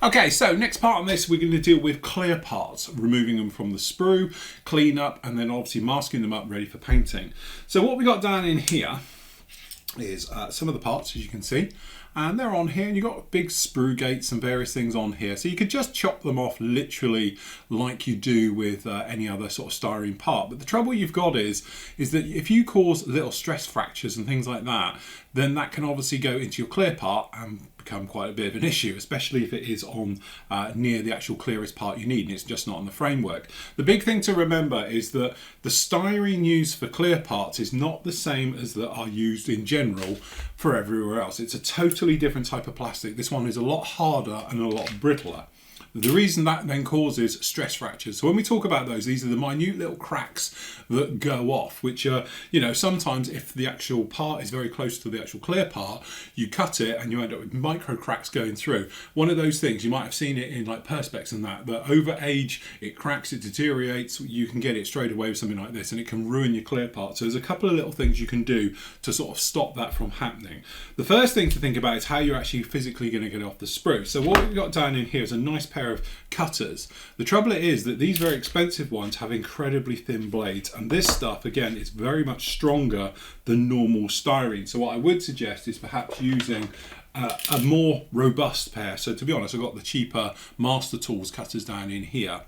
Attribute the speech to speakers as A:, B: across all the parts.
A: Okay, so next part on this, we're going to deal with clear parts, removing them from the sprue, clean up, and then obviously masking them up ready for painting. So what we got down in here is some of the parts, as you can see, and they're on here, and you've got big sprue gates and various things on here. So you could just chop them off literally like you do with any other sort of styrene part. But the trouble you've got is that if you cause little stress fractures and things like that, then that can obviously go into your clear part and become quite a bit of an issue, especially if it is on near the actual clearest part you need and it's just not on the framework. The big thing to remember is that the styrene used for clear parts is not the same as that are used in general for everywhere else. It's a totally different type of plastic. This one is a lot harder and a lot brittler. The reason that then causes stress fractures. So when we talk about those, these are the minute little cracks that go off, which are, sometimes if the actual part is very close to the actual clear part, you cut it and you end up with micro cracks going through. One of those things, you might have seen it in like perspex and that over age, it cracks, it deteriorates, you can get it straight away with something like this and it can ruin your clear part. So there's a couple of little things you can do to sort of stop that from happening. The first thing to think about is how you're actually physically going to get off the sprue. So what we've got down in here is a nice pair of cutters. The trouble is that these very expensive ones have incredibly thin blades, and this stuff again is very much stronger than normal styrene. So what I would suggest is perhaps using a more robust pair. So to be honest, I've got the cheaper Master Tools cutters down in here.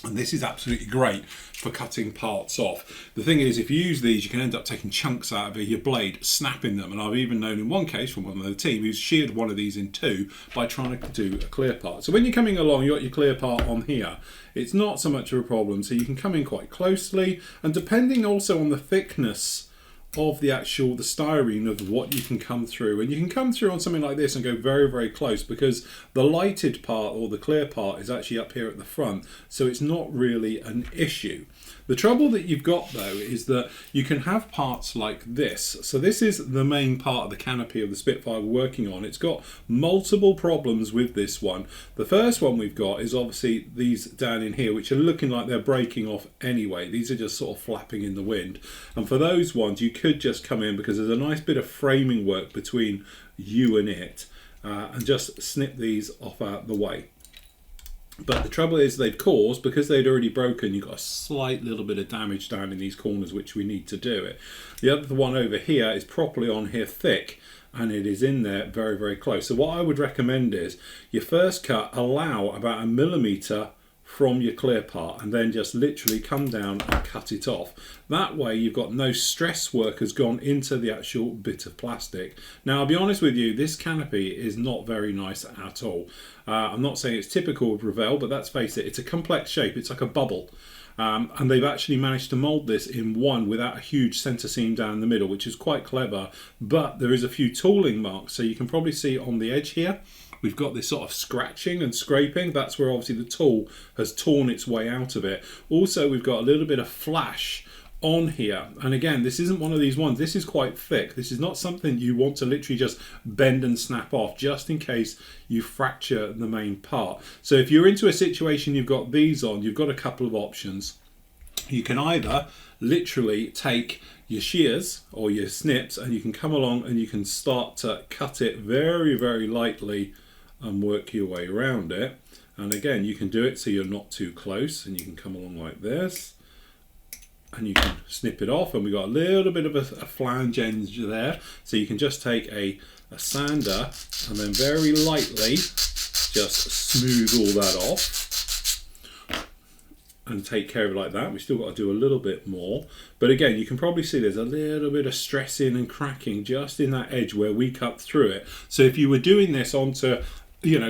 A: And this is absolutely great for cutting parts off. The thing is, if you use these, you can end up taking chunks out of your blade, snapping them. And I've even known in one case from one of the team who's sheared one of these in two by trying to do a clear part. So when you're coming along, you've got your clear part on here. It's not so much of a problem. So you can come in quite closely, and depending also on the thickness of the styrene of what you can come through, and you can come through on something like this and go very, very close because the lighted part or the clear part is actually up here at the front, so it's not really an issue. The trouble that you've got though is that you can have parts like this. So this is the main part of the canopy of the Spitfire we're working on. It's got multiple problems with this one. The first one we've got is obviously these down in here, which are looking like they're breaking off anyway. These are just sort of flapping in the wind. And for those ones, you could just come in because there's a nice bit of framing work between you and it, and just snip these off out the way. But the trouble is they've caused, because they'd already broken, you've got a slight little bit of damage down in these corners, which we need to do it. The other one over here is properly on here thick, and it is in there very, very close. So what I would recommend is your first cut, allow about 1 millimetre from your clear part, and then just literally come down and cut it off. That way you've got no stress work has gone into the actual bit of plastic. Now I'll be honest with you, this canopy is not very nice at all. I'm not saying it's typical of Revell, but let's face it, it's a complex shape, it's like a bubble. And they've actually managed to mould this in one without a huge centre seam down the middle, which is quite clever, but there is a few tooling marks. So you can probably see on the edge here, we've got this sort of scratching and scraping. That's where obviously the tool has torn its way out of it. Also, we've got a little bit of flash on here. And again, this isn't one of these ones. This is quite thick. This is not something you want to literally just bend and snap off, just in case you fracture the main part. So if you're into a situation you've got these on, you've got a couple of options. You can either literally take your shears or your snips and you can come along and you can start to cut it very, very lightly and work your way around it. And again, you can do it so you're not too close, and you can come along like this and you can snip it off, and we've got a little bit of a flange edge there, so you can just take a sander and then very lightly just smooth all that off and take care of it like that. We've still got to do a little bit more, but again, you can probably see there's a little bit of stressing and cracking just in that edge where we cut through it. So if you were doing this onto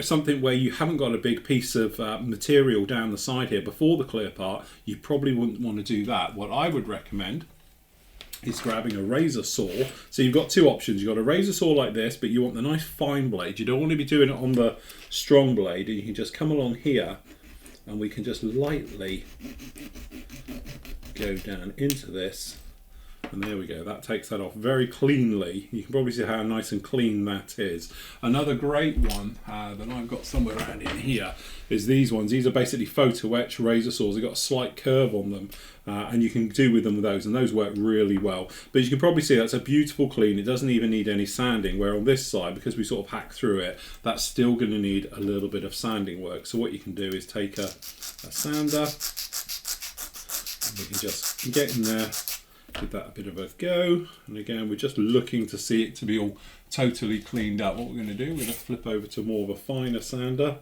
A: something where you haven't got a big piece of material down the side here before the clear part, you probably wouldn't want to do that. What I would recommend is grabbing a razor saw. So you've got two options. You've got a razor saw like this, but you want the nice fine blade. You don't want to be doing it on the strong blade, and you can just come along here and we can just lightly go down into this And there we go, that takes that off very cleanly. You can probably see how nice and clean that is. Another great one that I've got somewhere around in here is these ones. These are basically photo etch razor saws. They've got a slight curve on them, and you can do with them with those, and those work really well. But you can probably see that's a beautiful clean. It doesn't even need any sanding, where on this side, because we sort of hack through it, that's still going to need a little bit of sanding work. So what you can do is take a sander, and we can just get in there, give that a bit of a go, and again we're just looking to see it to be all totally cleaned up. What we're going to do, we're going to flip over to more of a finer sander.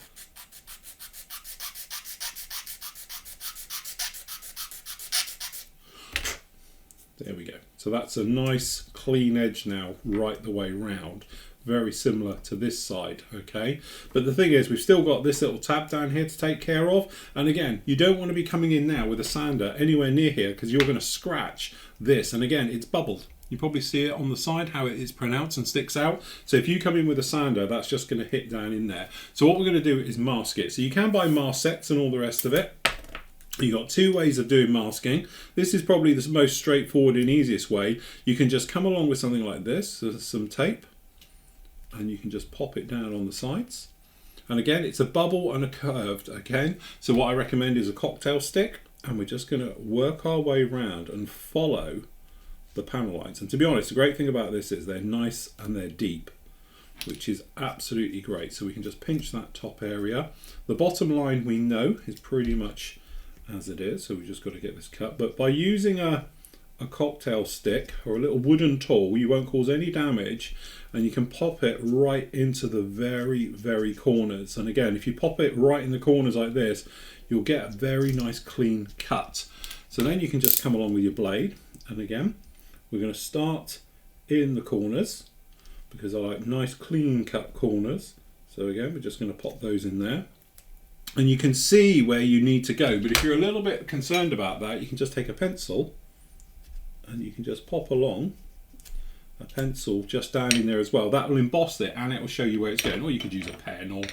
A: There we go. So that's a nice clean edge now right the way round. Very similar to this side, okay? But the thing is, we've still got this little tab down here to take care of. And again, you don't want to be coming in now with a sander anywhere near here, because you're going to scratch this. And again, it's bubbled. You probably see it on the side, how it is pronounced and sticks out. So if you come in with a sander, that's just going to hit down in there. So what we're going to do is mask it. So you can buy mask sets and all the rest of it. You've got two ways of doing masking. This is probably the most straightforward and easiest way. You can just come along with something like this, so some tape, and you can just pop it down on the sides. And again, it's a bubble and a curved, again. So what I recommend is a cocktail stick, and we're just going to work our way around and follow the panel lines. And to be honest, the great thing about this is they're nice and they're deep, which is absolutely great. So we can just pinch that top area. The bottom line we know is pretty much as it is, so we just got to get this cut. But by using a cocktail stick or a little wooden tool, you won't cause any damage, and you can pop it right into the very corners. And again, if you pop it right in the corners like this, you'll get a very nice clean cut. So then you can just come along with your blade, and again we're going to start in the corners because I like nice clean cut corners. So again, we're just going to pop those in there. And you can see where you need to go, but if you're a little bit concerned about that, you can just take a pencil and you can just pop along a pencil just down in there as well. That will emboss it and it will show you where it's going. Or you could use a pen or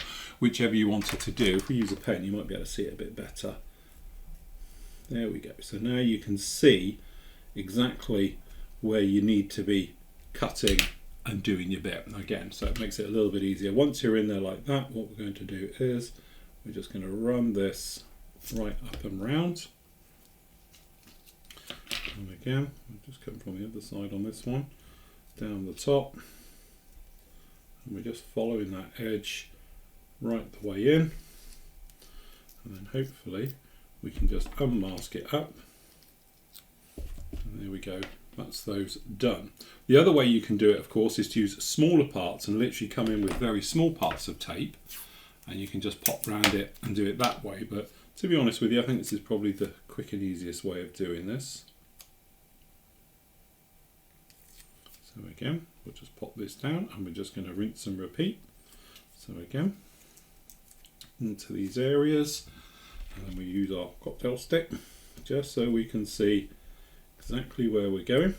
A: whichever you wanted to do. If we use a pen, you might be able to see it a bit better. There we go. So now you can see exactly where you need to be cutting and doing your bit again. So it makes it a little bit easier. Once you're in there like that, what we're going to do is we're just going to run this right up and round. And again, we'll just come from the other side on this one, down the top. And we're just following that edge right the way in. And then hopefully we can just unmask it up. And there we go. That's those done. The other way you can do it, of course, is to use smaller parts and literally come in with very small parts of tape. And you can just pop round it and do it that way. But to be honest with you, I think this is probably the quick and easiest way of doing this. So again, we'll just pop this down and we're just going to rinse and repeat. So again, into these areas, and then we use our cocktail stick just so we can see exactly where we're going.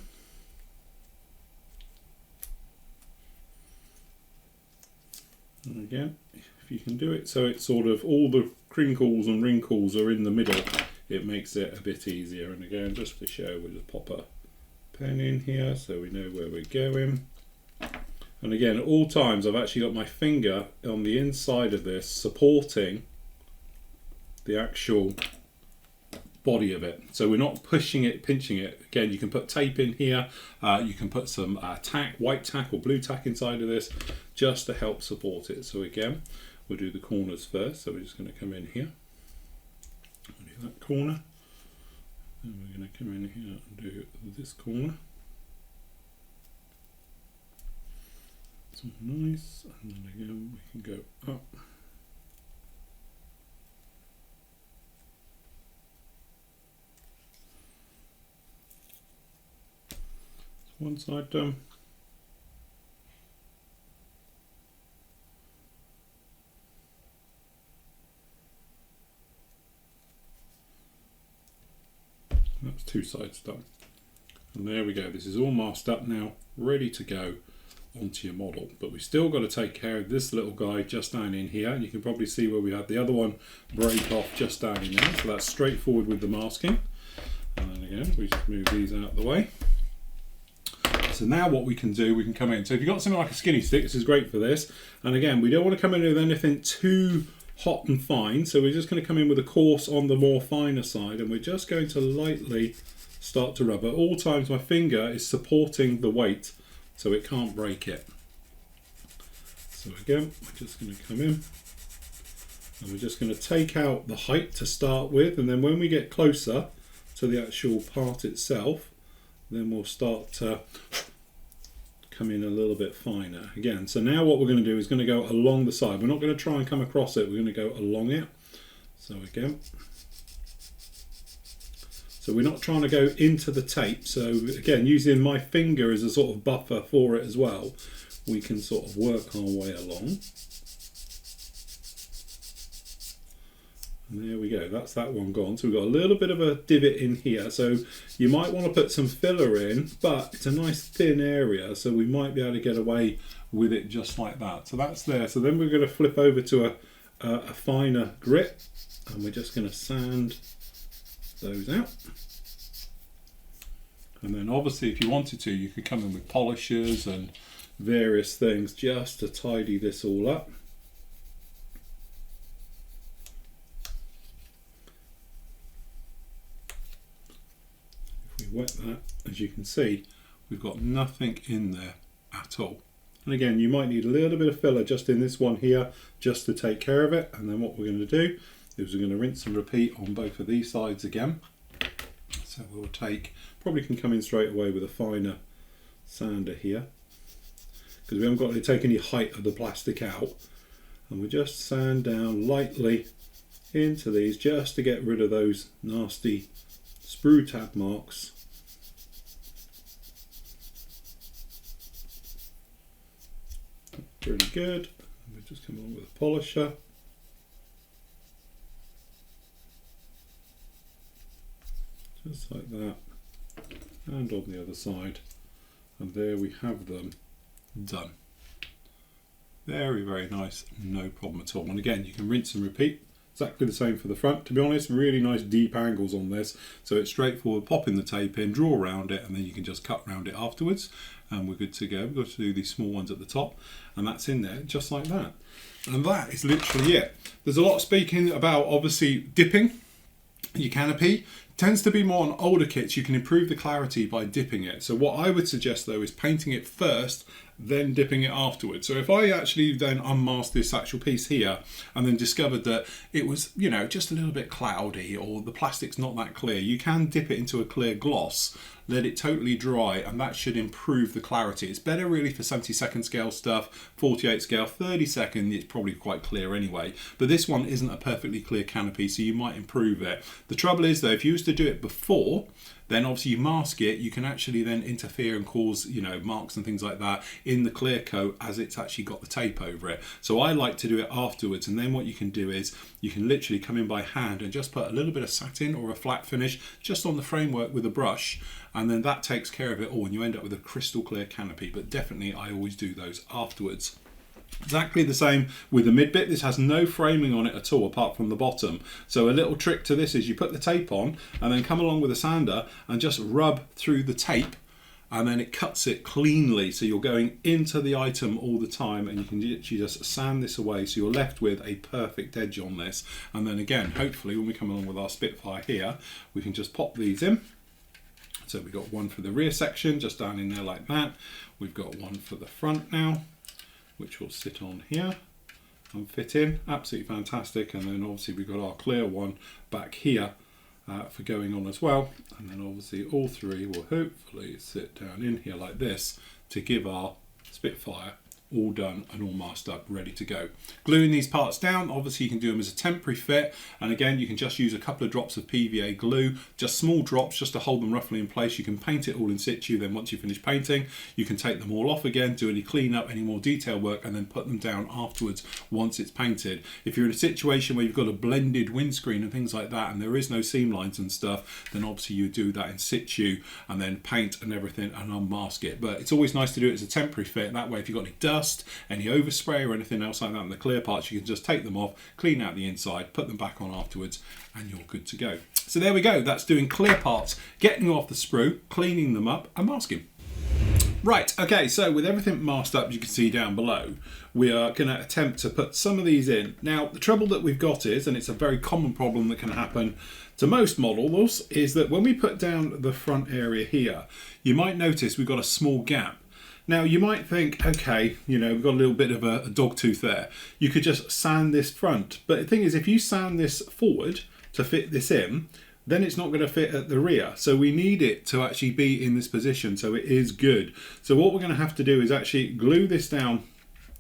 A: And again, if you can do it so it's sort of all the crinkles and wrinkles are in the middle, it makes it a bit easier. And again, just to show, we'll just pop a pen in here so we know where we're going. And again, at all times I've actually got my finger on the inside of this supporting the actual body of it, so we're not pushing it, pinching it. Again, you can put tape in here, you can put some tack, white tack or blue tack inside of this just to help support it. So again, we'll do the corners first. So we're just going to come in here, we'll do that corner, and we're going to come in here and do this corner. It's all nice, and then again we can go up. One side done. That's two sides done. And there we go. This is all masked up now, ready to go onto your model. But we still got to take care of this little guy just down in here. And you can probably see where we had the other one break off just down in there. So that's straightforward with the masking. And then again, we just move these out of the way. So now what we can do, we can come in. So if you've got something like a skinny stick, this is great for this. And again, we don't want to come in with anything too hot and fine. So we're just going to come in with a coarse on the more finer side. And we're just going to lightly start to rub. At all times, my finger is supporting the weight so it can't break it. So again, we're just going to come in. And we're just going to take out the height to start with. And then when we get closer to the actual part itself, then we'll start to come in a little bit finer again. So now what we're going to do is going to go along the side. We're not going to try and come across it, we're going to go along it. So again, so we're not trying to go into the tape. So again, using my finger as a sort of buffer for it as well, we can sort of work our way along. And there we go, that's that one gone. So we've got a little bit of a divot in here. So you might want to put some filler in, but it's a nice thin area, so we might be able to get away with it just like that. So that's there. So then we're going to flip over to a finer grit, and we're just going to sand those out. And then obviously if you wanted to, you could come in with polishers and various things just to tidy this all up. Wet that, as you can see, we've got nothing in there at all. And again, you might need a little bit of filler just in this one here just to take care of it. And then what we're going to do is we're going to rinse and repeat on both of these sides again. So we'll take, probably can come in straight away with a finer sander here, because we haven't got to take any height of the plastic out. And we just sand down lightly into these just to get rid of those nasty sprue tab marks. Really good. We'll just come along with a polisher. Just like that. And on the other side. And there we have them done. Very, very nice. No problem at all. And again, you can rinse and repeat. Exactly the same for the front. To be honest, really nice deep angles on this. So it's straightforward, popping the tape in, draw around it, and then you can just cut around it afterwards. And we're good to go. We've got to do these small ones at the top, and that's in there just like that. And that is literally it. There's a lot of speaking about obviously dipping your canopy. Tends to be more on older kits. You can improve the clarity by dipping it. So what I would suggest though is painting it first, then dipping it afterwards. So if I actually then unmasked this actual piece here and then discovered that it was, you know, just a little bit cloudy or the plastic's not that clear, you can dip it into a clear gloss, let it totally dry, and that should improve the clarity. It's better really for 70-second scale stuff, 48 scale, 30-second, it's probably quite clear anyway. But this one isn't a perfectly clear canopy, so you might improve it. The trouble is though, if you used to do it before, then obviously you mask it, you can actually then interfere and cause, you know, marks and things like that in the clear coat as it's actually got the tape over it. So I like to do it afterwards, and then what you can do is you can literally come in by hand and just put a little bit of satin or a flat finish just on the framework with a brush, and then that takes care of it all and you end up with a crystal clear canopy. But definitely I always do those afterwards. Exactly the same with the mid bit. This has no framing on it at all apart from the bottom. So a little trick to this is you put the tape on and then come along with a sander and just rub through the tape, and then it cuts it cleanly. So you're going into the item all the time, and you can literally just sand this away so you're left with a perfect edge on this. And then again, hopefully when we come along with our Spitfire here, we can just pop these in. So we've got one for the rear section just down in there like that. We've got one for the front now, which will sit on here and fit in. Absolutely fantastic. And then obviously we've got our clear one back here for going on as well. And then obviously all three will hopefully sit down in here like this to give our Spitfire all done and all masked up, ready to go. Gluing these parts down, obviously you can do them as a temporary fit, and again you can just use a couple of drops of PVA glue, just small drops just to hold them roughly in place. You can paint it all in situ, then once you finish painting you can take them all off again, do any clean up, any more detail work, and then put them down afterwards once it's painted. If you're in a situation where you've got a blended windscreen and things like that and there is no seam lines and stuff, then obviously you do that in situ and then paint and everything and unmask it. But it's always nice to do it as a temporary fit, that way if you've got any dust, any overspray or anything else like that in the clear parts, you can just take them off, clean out the inside, put them back on afterwards, and you're good to go. So there we go, that's doing clear parts, getting off the sprue, cleaning them up and masking. Right, okay, so with everything masked up, you can see down below, we are going to attempt to put some of these in. Now, the trouble that we've got is, and it's a very common problem that can happen to most models, is that when we put down the front area here, you might notice we've got a small gap. Now, you might think, okay, you know, we've got a little bit of a dog tooth there. You could just sand this front. But the thing is, if you sand this forward to fit this in, then it's not going to fit at the rear. So we need it to actually be in this position so it is good. So what we're going to have to do is actually glue this down,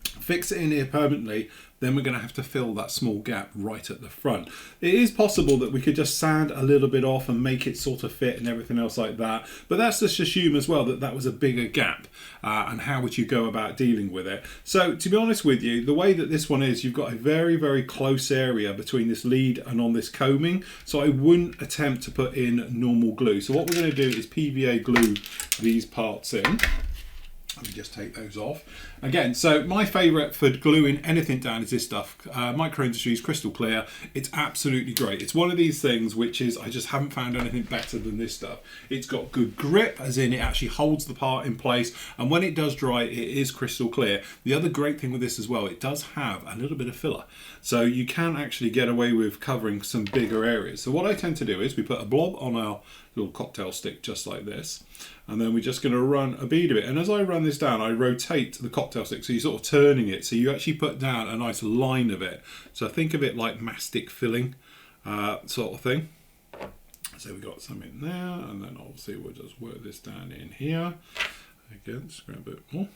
A: fix it in here permanently, then we're going to have to fill that small gap right at the front. It is possible that we could just sand a little bit off and make it sort of fit and everything else like that, but that's just assume as well that that was a bigger gap, and how would you go about dealing with it. So to be honest with you, the way that this one is, you've got a very, very close area between this lead and on this combing, so I wouldn't attempt to put in normal glue. So what we're going to do is PVA glue these parts in. Let me just take those off. Again, so my favourite for gluing anything down is this stuff. Micro Industries Crystal Clear. It's absolutely great. It's one of these things which is, I just haven't found anything better than this stuff. It's got good grip, as in it actually holds the part in place, and when it does dry, it is crystal clear. The other great thing with this as well, it does have a little bit of filler. So you can actually get away with covering some bigger areas. So what I tend to do is we put a blob on our little cocktail stick just like this, and then we're just going to run a bead of it, and as I run this down I rotate the cocktail stick so you're sort of turning it, so you actually put down a nice line of it. So think of it like mastic filling sort of thing. So we've got some in there, and then obviously we'll just work this down in here again, just grab a bit more.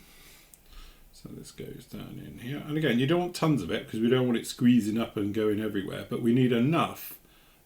A: So this goes down in here, and again you don't want tons of it because we don't want it squeezing up and going everywhere, but we need enough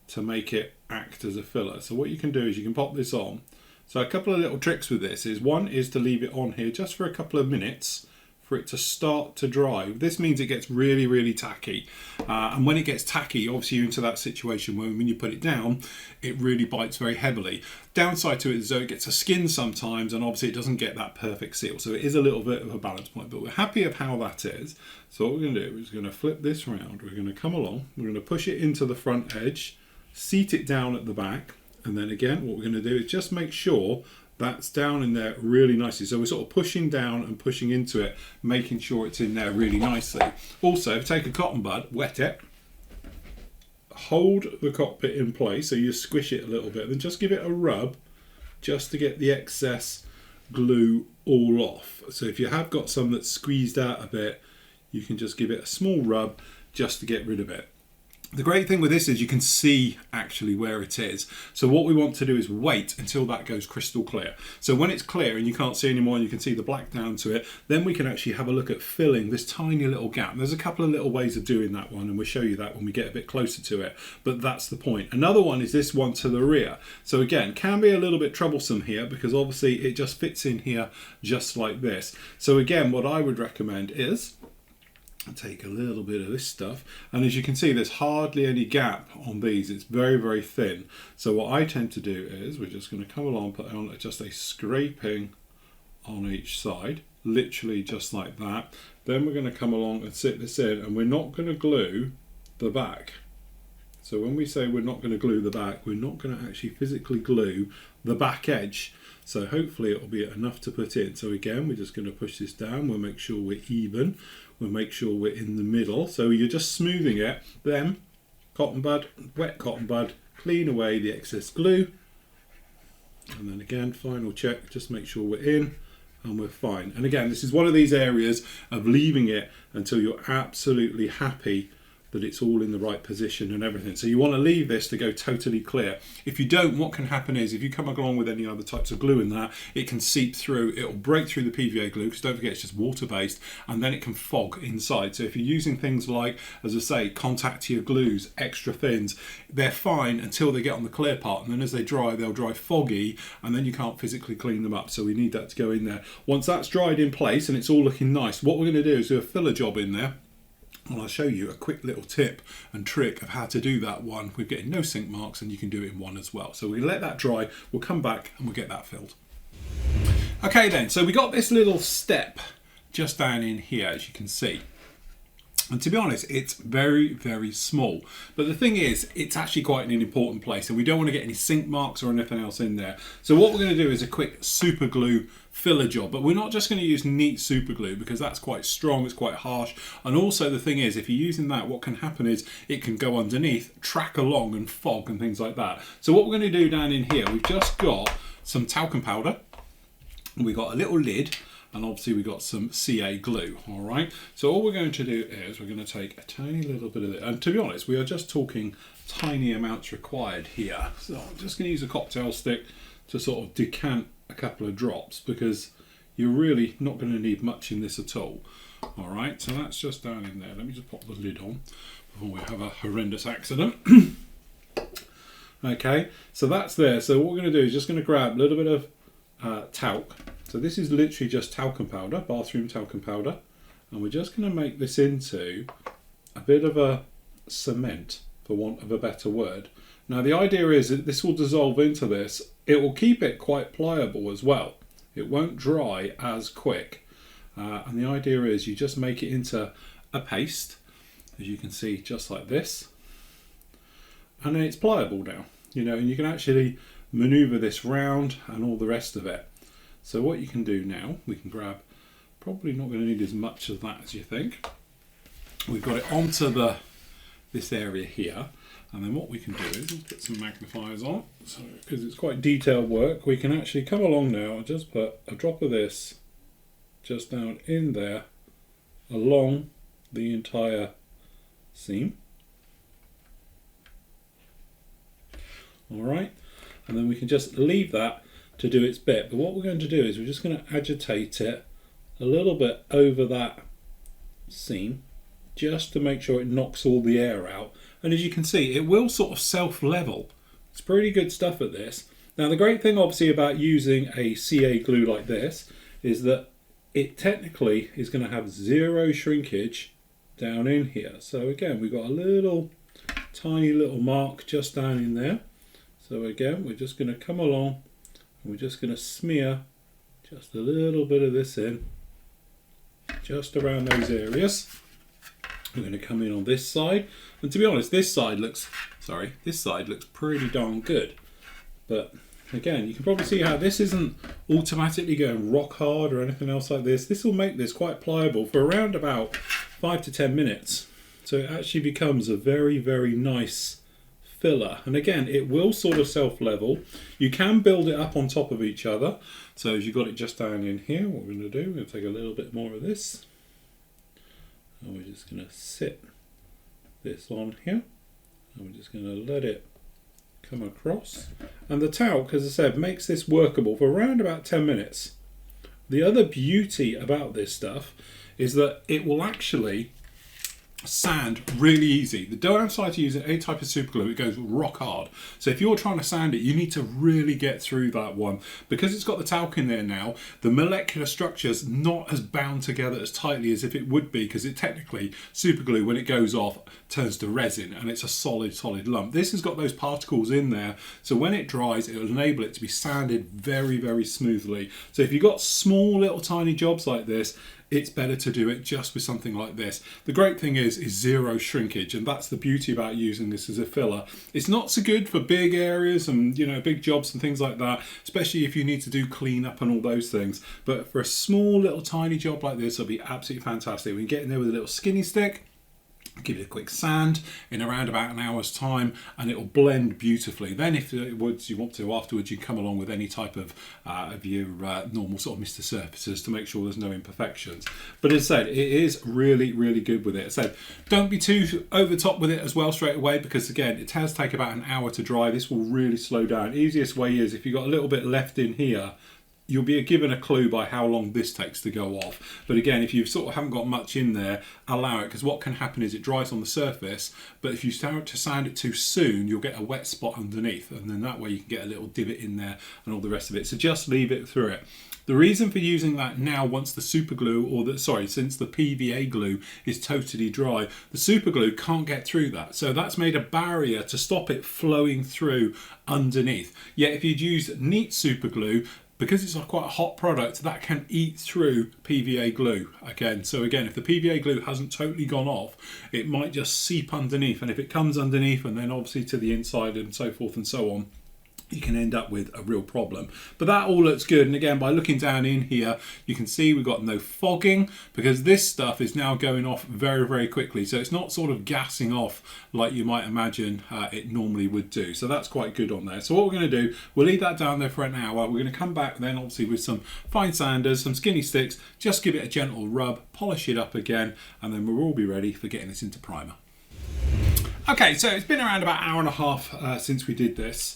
A: to make it act as a filler. So what you can do is you can pop this on. So a couple of little tricks with this is, one is to leave it on here just for a couple of minutes for it to start to dry. This means it gets really, really tacky. And when it gets tacky, obviously you're into that situation where when you put it down, it really bites very heavily. Downside to it is though it gets a skin sometimes, and obviously it doesn't get that perfect seal. So it is a little bit of a balance point, but we're happy of how that is. So what we're going to do is we're going to flip this round. We're going to come along, we're going to push it into the front edge, seat it down at the back, and then again what we're going to do is just make sure that's down in there really nicely. So we're sort of pushing down and pushing into it, making sure it's in there really nicely. Also, take a cotton bud, wet it, hold the cockpit in place, so you squish it a little bit, then just give it a rub just to get the excess glue all off. So if you have got some that's squeezed out a bit, you can just give it a small rub just to get rid of it. The great thing with this is you can see actually where it is. So what we want to do is wait until that goes crystal clear. So when it's clear and you can't see anymore and you can see the black down to it, then we can actually have a look at filling this tiny little gap. There's a couple of little ways of doing that one, and we'll show you that when we get a bit closer to it, but that's the point. Another one is this one to the rear. So again, can be a little bit troublesome here because obviously it just fits in here just like this. So again, what I would recommend is take a little bit of this stuff, and as you can see there's hardly any gap on these. It's very, very thin. So what I tend to do is we're just going to come along, put on just a scraping on each side, literally just like that. Then we're going to come along and sit this in, and we're not going to glue the back. So when we say we're not going to glue the back, we're not going to actually physically glue the back edge. So hopefully it will be enough to put in. So again, we're just going to push this down. We'll make sure we're even. We'll make sure we're in the middle. So you're just smoothing it. Then cotton bud, wet cotton bud, clean away the excess glue. And then again, final check, just make sure we're in and we're fine. And again, this is one of these areas of leaving it until you're absolutely happy that it's all in the right position and everything. So you want to leave this to go totally clear. If you don't, what can happen is if you come along with any other types of glue in that, it can seep through, it'll break through the PVA glue, because don't forget it's just water-based, and then it can fog inside. So if you're using things like, as I say, contact-your glues, extra thins, they're fine until they get on the clear part, and then as they dry, they'll dry foggy, and then you can't physically clean them up. So we need that to go in there. Once that's dried in place and it's all looking nice, what we're going to do is do a filler job in there. And I'll show you a quick little tip and trick of how to do that one with getting no sink marks, and you can do it in one as well. So we let that dry, we'll come back and we'll get that filled. Okay then, so we got this little step just down in here, as you can see. And to be honest, it's very, very small. But the thing is, it's actually quite an important place, and we don't want to get any sink marks or anything else in there. So what we're going to do is a quick super glue filler job. But we're not just going to use neat super glue, because that's quite strong, it's quite harsh. And also the thing is, if you're using that, what can happen is it can go underneath, track along and fog and things like that. So what we're going to do down in here, we've just got some talcum powder. We've got a little lid. And obviously we've got some CA glue, all right? So all we're going to do is we're going to take a tiny little bit of it. And to be honest, we are just talking tiny amounts required here. So I'm just going to use a cocktail stick to sort of decant a couple of drops, because you're really not going to need much in this at all. All right, so that's just down in there. Let me just pop the lid on before we have a horrendous accident. Okay, so that's there. So what we're going to do is just going to grab a little bit of talc. So this is literally just talcum powder, bathroom talcum powder, and we're just going to make this into a bit of a cement, for want of a better word. Now the idea is that this will dissolve into this. It will keep it quite pliable as well. It won't dry as quick. And the idea is you just make it into a paste, as you can see, just like this. And then it's pliable now, you know, and you can actually maneuver this round and all the rest of it. So what you can do now, we can grab, probably not going to need as much of that as you think. We've got it onto this area here, and then what we can do is put some magnifiers on, so because it's quite detailed work, we can actually come along now and just put a drop of this just down in there along the entire seam. All right, and then we can just leave that to do its bit. But what we're going to do is we're just going to agitate it a little bit over that seam, just to make sure it knocks all the air out. And as you can see, it will sort of self-level. It's pretty good stuff at this. Now the great thing obviously about using a CA glue like this is that it technically is going to have zero shrinkage down in here. So again, we've got a little tiny little mark just down in there. So again, we're just going to come along, we're just going to smear just a little bit of this in, just around those areas. We're going to come in on this side, and to be honest, this side looks pretty darn good. But again, you can probably see how this isn't automatically going rock hard or anything else like this. This will make this quite pliable for around about 5 to 10 minutes. So it actually becomes a very, very nice filler. And again, it will sort of self-level. You can build it up on top of each other. So as you've got it just down in here, what we're going to do, we're going to take a little bit more of this, and we're just going to sit this on here, and we're just going to let it come across. And the talc, as I said, makes this workable for around about 10 minutes. The other beauty about this stuff is that it will actually sand really easy. The downside to using any type of super glue, it goes rock hard. So if you're trying to sand it, you need to really get through that one. Because it's got the talc in there now, the molecular structure is not as bound together as tightly as if it would be, because it technically, super glue, when it goes off, turns to resin and it's a solid lump. This has got those particles in there, so when it dries, it will enable it to be sanded very, very smoothly. So if you've got small little tiny jobs like this, it's better to do it just with something like this. The great thing is zero shrinkage, and that's the beauty about using this as a filler. It's not so good for big areas and, you know, big jobs and things like that, especially if you need to do clean up and all those things. But for a small little tiny job like this, it'll be absolutely fantastic. We can get in there with a little skinny stick, give it a quick sand in around about an hour's time, and it'll blend beautifully. Then if you want to afterwards, you can come along with any type of your normal sort of Mr. surfaces to make sure there's no imperfections. But as I said, it is really, really good with it. As I said, don't be too over the top with it as well straight away, because again, it does take about an hour to dry. This will really slow down. Easiest way is if you've got a little bit left in here, you'll be given a clue by how long this takes to go off. But again, if you sort of haven't got much in there, allow it, because what can happen is it dries on the surface, but if you start to sand it too soon, you'll get a wet spot underneath, and then that way you can get a little divot in there and all the rest of it. So just leave it through it. The reason for using that now, once the super glue, since the PVA glue is totally dry, the super glue can't get through that. So that's made a barrier to stop it flowing through underneath. Yet if you'd use neat super glue, because it's quite a hot product, that can eat through PVA glue again. So again, if the PVA glue hasn't totally gone off, it might just seep underneath. And if it comes underneath and then obviously to the inside and so forth and so on, you can end up with a real problem. But that all looks good. And again, by looking down in here, you can see we've got no fogging, because this stuff is now going off very, very quickly. So it's not sort of gassing off like you might imagine it normally would do. So that's quite good on there. So what we're going to do, we'll leave that down there for an hour. We're going to come back then obviously with some fine sanders, some skinny sticks, just give it a gentle rub, polish it up again, and then we'll all be ready for getting this into primer. Okay, so it's been around about an hour and a half since we did this.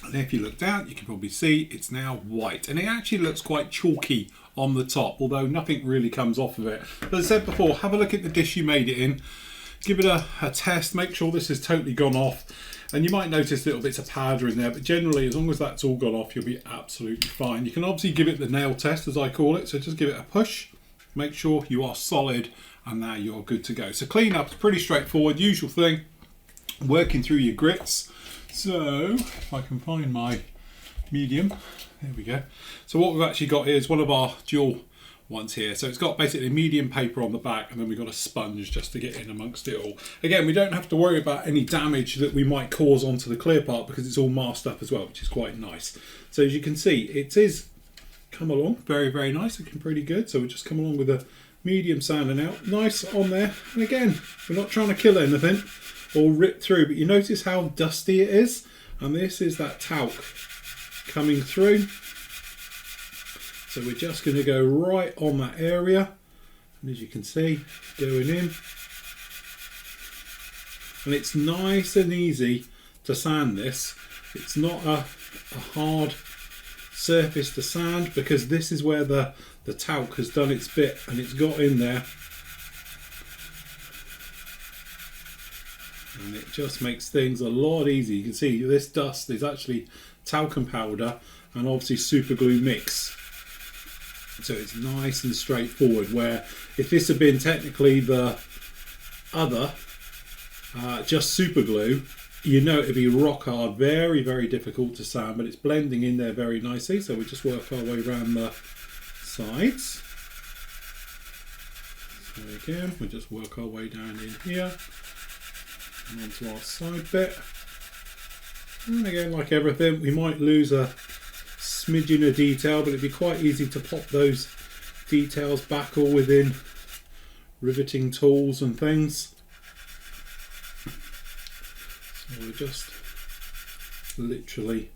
A: And if you look down, you can probably see it's now white, and it actually looks quite chalky on the top, although nothing really comes off of it. But as I said before, have a look at the dish you made it in, give it a test, make sure this has totally gone off, and you might notice little bits of powder in there, but generally as long as that's all gone off, you'll be absolutely fine. You can obviously give it the nail test, as I call it, so just give it a push, make sure you are solid, and now you're good to go. So clean up is pretty straightforward, usual thing, working through your grits. So if I can find my medium, there we go. So what we've actually got here is one of our dual ones here. So it's got basically medium paper on the back, and then we've got a sponge just to get in amongst it all. Again, we don't have to worry about any damage that we might cause onto the clear part, because it's all masked up as well, which is quite nice. So as you can see, it is come along very, very nice, looking pretty good. So we just come along with a medium sanding out, nice on there. And again, we're not trying to kill anything or rip through, but you notice how dusty it is, and this is that talc coming through. So we're just going to go right on that area, and as you can see, going in, and it's nice and easy to sand this. It's not a hard surface to sand, because this is where the talc has done its bit and it's got in there. And it just makes things a lot easier. You can see this dust is actually talcum powder and obviously super glue mix. So it's nice and straightforward, where if this had been technically the other, just super glue, you know it'd be rock hard, very, very difficult to sand, but it's blending in there very nicely. So we just work our way around the sides. So again, we just work our way down in here. And onto our side bit, and again, like everything, we might lose a smidgen of detail, but it'd be quite easy to pop those details back all within riveting tools and things. So we just literally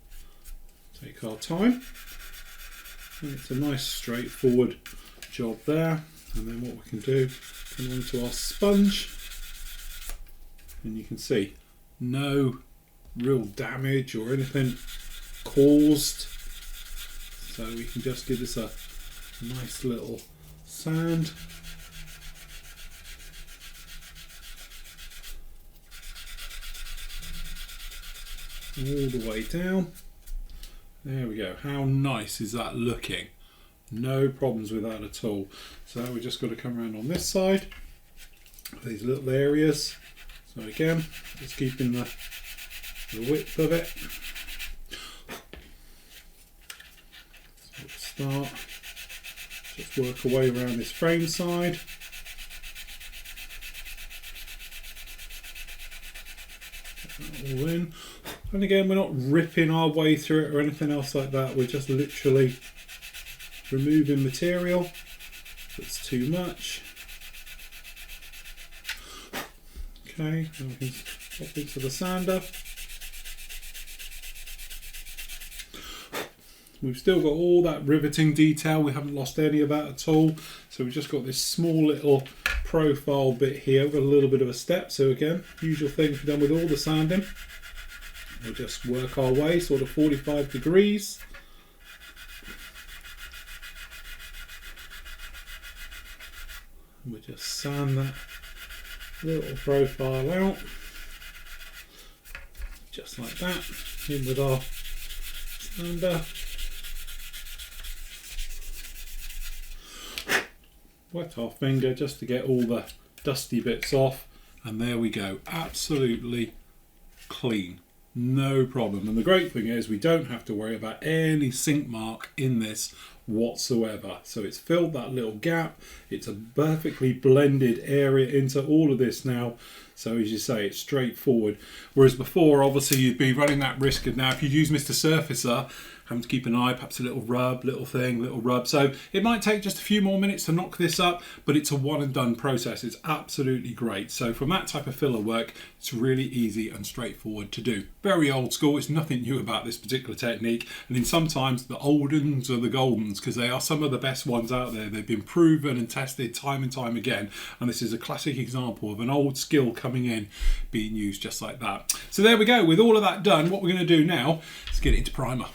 A: take our time, and it's a nice straightforward job there. And then what we can do, come onto our sponge, and you can see no real damage or anything caused. So we can just give this a nice little sand. All the way down. There we go. How nice is that looking? No problems with that at all. So we just got to come around on this side, these little areas. So again, just keeping the width of it. So we'll start, just work our way around this frame side. Get that all in. And again, we're not ripping our way through it or anything else like that. We're just literally removing material that's too much. Okay, now we can pop into the sander. We've still got all that riveting detail, we haven't lost any of that at all. So we've just got this small little profile bit here. We've got a little bit of a step, so again, usual thing we've done with all the sanding. We'll just work our way, sort of 45 degrees. And we'll just sand that little profile out, just like that, in with our sander. Wet our finger just to get all the dusty bits off, and there we go, absolutely clean. no problem. And the great thing is we don't have to worry about any sink mark in this whatsoever. So it's filled that little gap. It's a perfectly blended area into all of this now. So as you say, it's straightforward. Whereas before, obviously, you'd be running that risk of now, if you use Mr. Surfacer, having to keep an eye, perhaps a little rub, little thing, little rub. So it might take just a few more minutes to knock this up, but it's a one and done process. It's absolutely great. So from that type of filler work, it's really easy and straightforward to do. Very old school. It's nothing new about this particular technique. And then sometimes the old ones are the golden ones, because they are some of the best ones out there. They've been proven and tested time and time again. And this is a classic example of an old skill coming in, being used just like that. So there we go. With all of that done, what we're going to do now is get it into primer.